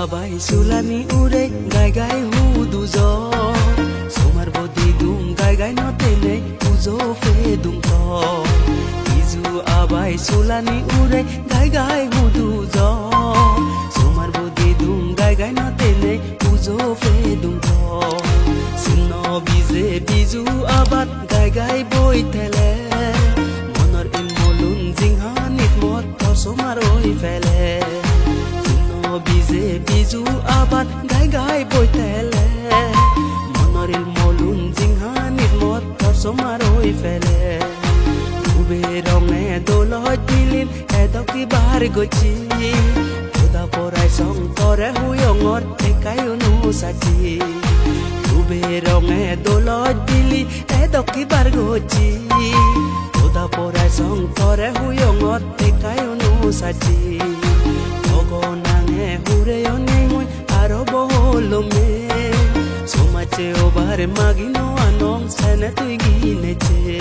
Abai sulani ure gai gai hu duzo somar bodi dum gai gai no tene uzo fe dum to izu abai sulani ure gai gai hu duzo somar bodi dum gai gai no tene uzo fe dum to sinno bize bizu abat gai gai boi tele monor in molun jinghanit mot to somar oi fele bize bizu abat gai gai boi tele monoril molun jinghanit mot tor somaroi fele ube ronge doloj dilin edoki bar gochi oda porai song tore huyongor ekai unu sachi ube ronge doloj dili edoki bar gochi oda porai song tore huyongor ekai unu sachi hure yone moy aro boholo me somache obare magino anong sene tui gineche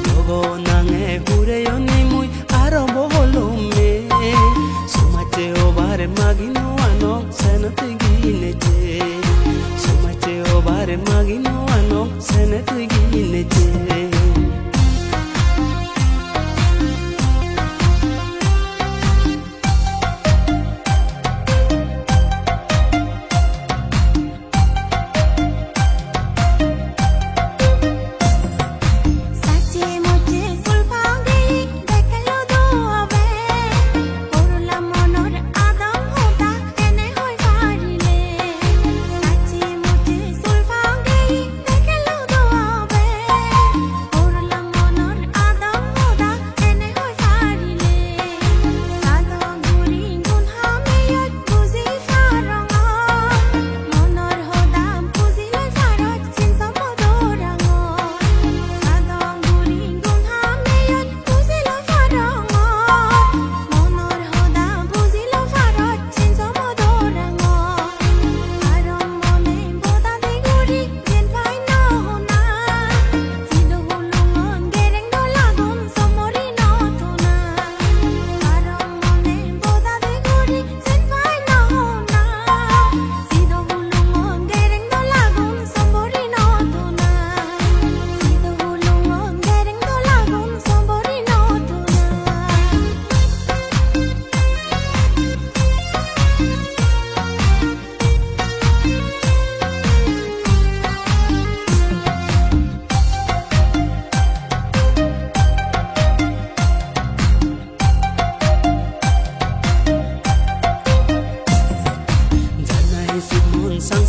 logo nange hure yone moy aro boholo me somache obare magino anong sene tui gineche somache obare magino anong sene tui gineche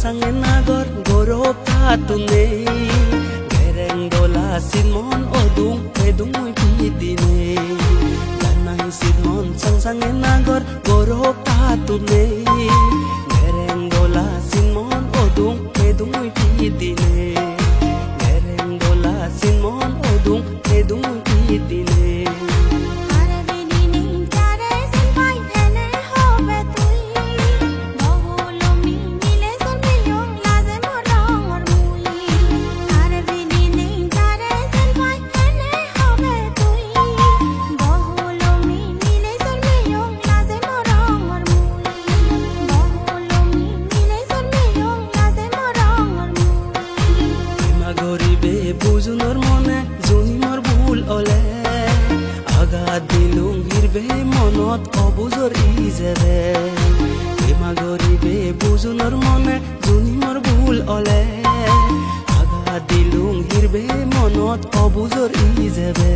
sangen nagor gorop tatune gereng dola simon odung edung mui pidine danai simon sangen nagor gorop tatune gereng dola simon odung edung mui pidine gereng dola simon odung edung mui pidine বুজুনৰ মনে জুনি মোৰ ভুল অলে আঘাত দিলুং হিৰবে মনত অবুজৰ ইজেৰে এমা গৰিবে বুজুনৰ মনে জুনি মোৰ ভুল অলে আঘাত দিলুং হিৰবে মনত অবুজৰ ইজেৰে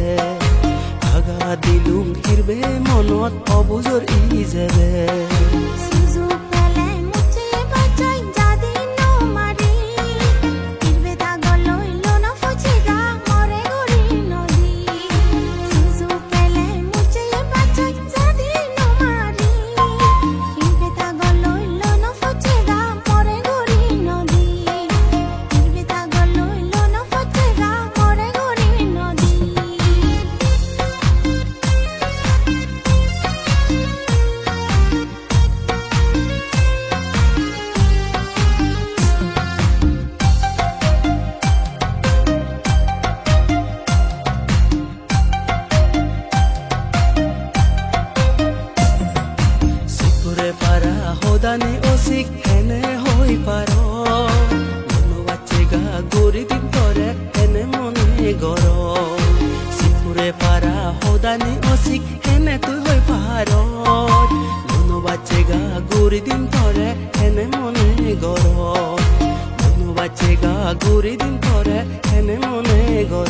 আঘাত দিলুং হিৰবে মনত অবুজৰ ইজেৰে Mare গৰ চিপুৰে পাৰা সদানি অচিক হেনে তুই হৈ পাৰত মনো বাচ্চে গা গুৰি দিন তৰে হেনে মনে গৰ মনো বাচ্চে গা গুৰি দিন তৰে হেনে মনে গৰ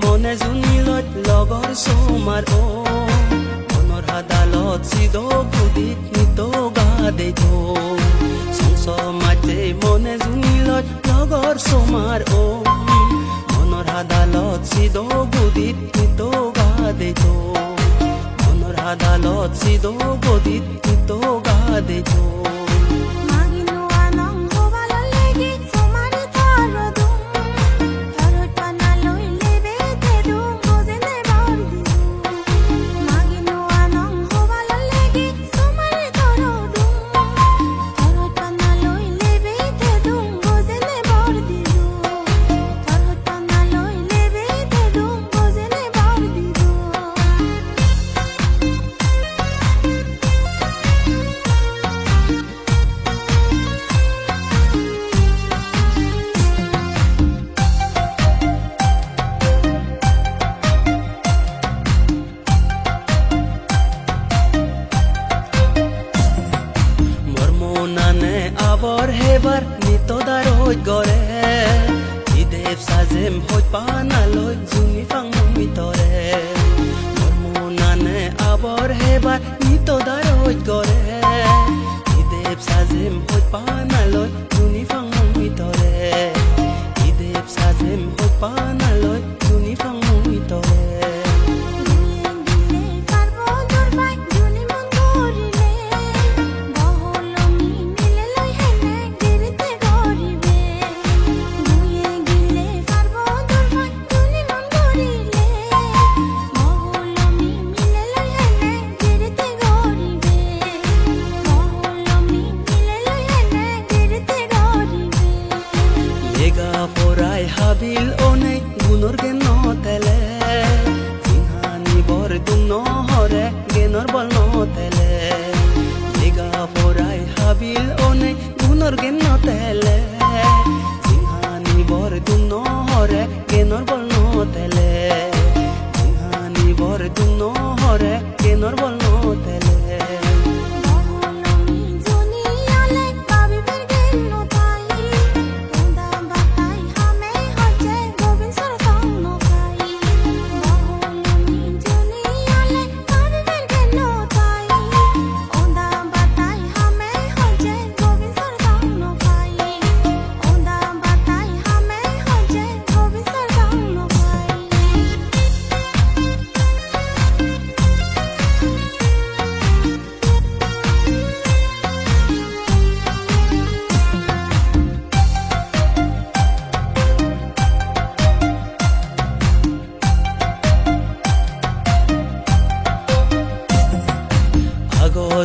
মনে জুনিলত লগৰ সোমাৰ মনৰ হাদালত চিদ বুদিত নিত গা দে থো সংস মাঝে মনে জুনিলত লগৰ সোমাৰ মনৰ হাদালত চিদ বুদিত নিত গা দে থো মনৰ হাদালত চিদ বুদিত নিত গা দে থো আবৰ হেবাৰ নিতদাৰ হৈ গৰে ইদেৱ সাজেম হৈ পানালৈ জুনি ফাংমন ভিতৰে মৰমনানে আবৰ হেবাৰ নিতদাৰ হৈ গৰে ইদেৱ সাজেম হৈ পানালৈ জুনি ফাংমন ভিতৰে ইদেৱ সাজেম হৈ পানালৈ জুনি ফাংমন ভিতৰে পৰাই হাবিল অনে গুণৰ জ্ঞান নতেলে সিংহানি বৰ দুং নহৰে জ্ঞানৰ বল নতেলে মেগা পৰাই হাবিল অনে গুণৰ জ্ঞান নতেলে সিংহানি বৰ দুং নহৰে জ্ঞানৰ বল নতেলে সিংহানি বৰ দুং নহৰে জ্ঞানৰ বল নতেলে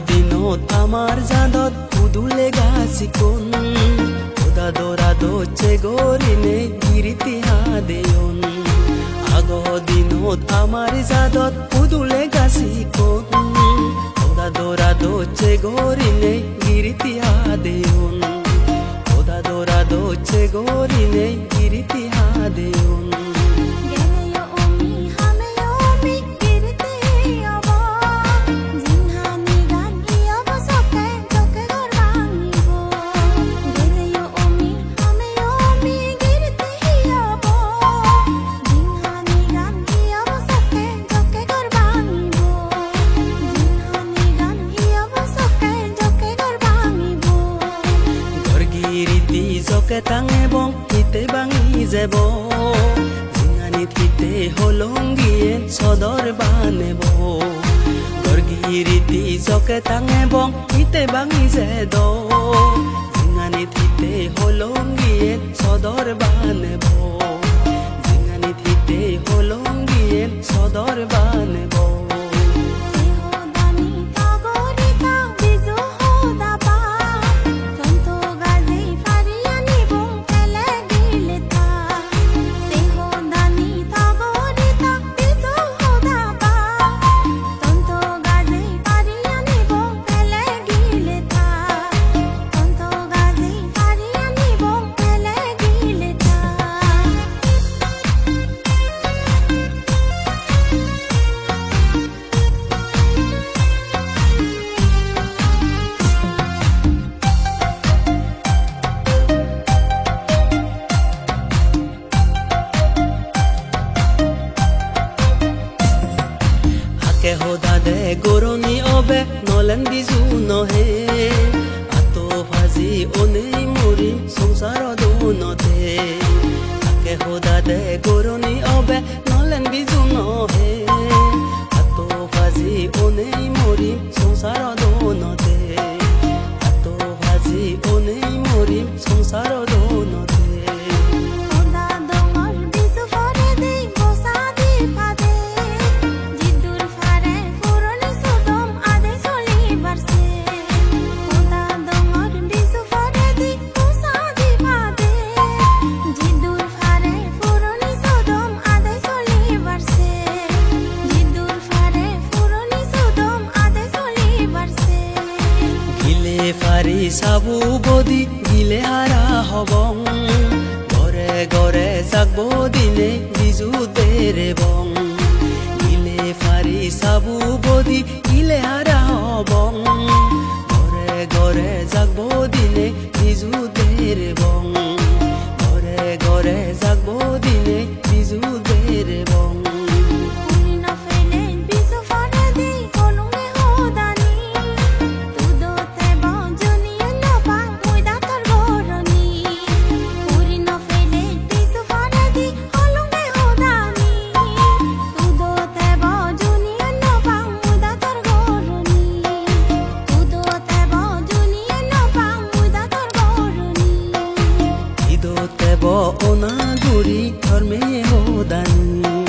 দিনত আমার জাদত উদুলে গাছি কোন ওদা দোরা দোচ্ছে গরিনে গিরিতি হাদেয়ন আগ দিনত আমার জাদত উদুলে গাছি কোন ওদা দোরা দোচ্ছে গরিনে গিরিতি হাদেয়ন ওদা দোরা দোচ্ছে গরিনে গিরিতি হাদেয়ন জকে টাঙে বং হিতে বাঙি যাব জিঙানিত হিতে হলঙ্গিয়ে সদর বানেব গর্গিরিতি জকে টাঙে বং হিতে বাঙি যেদ জিঙানিত হিতে হলঙ্গিয়ে সদর বানেব জিঙানিত হিতে হলঙ্গিয়ে সদর বানেব hoda de goroni obe nolen bizu nohe ato phaji onei mori songsaro do note ake hoda de goroni obe nolen bizu nohe ato phaji onei mori songsaro do note ato phaji onei mori songsaro do note ফারি সাবু body গিলে হারা হবং ঘরে ঘরে জাগবো দিনে বিজু দেরে বং গিলে ফারি সাবু body গিলে হারা হবং ঘরে ঘরে জাগবো দিনে বিজু দেরে বং ঘরে ঘরে জাগবো দিনে বিজু দেরে বং ona guri thorme ho dani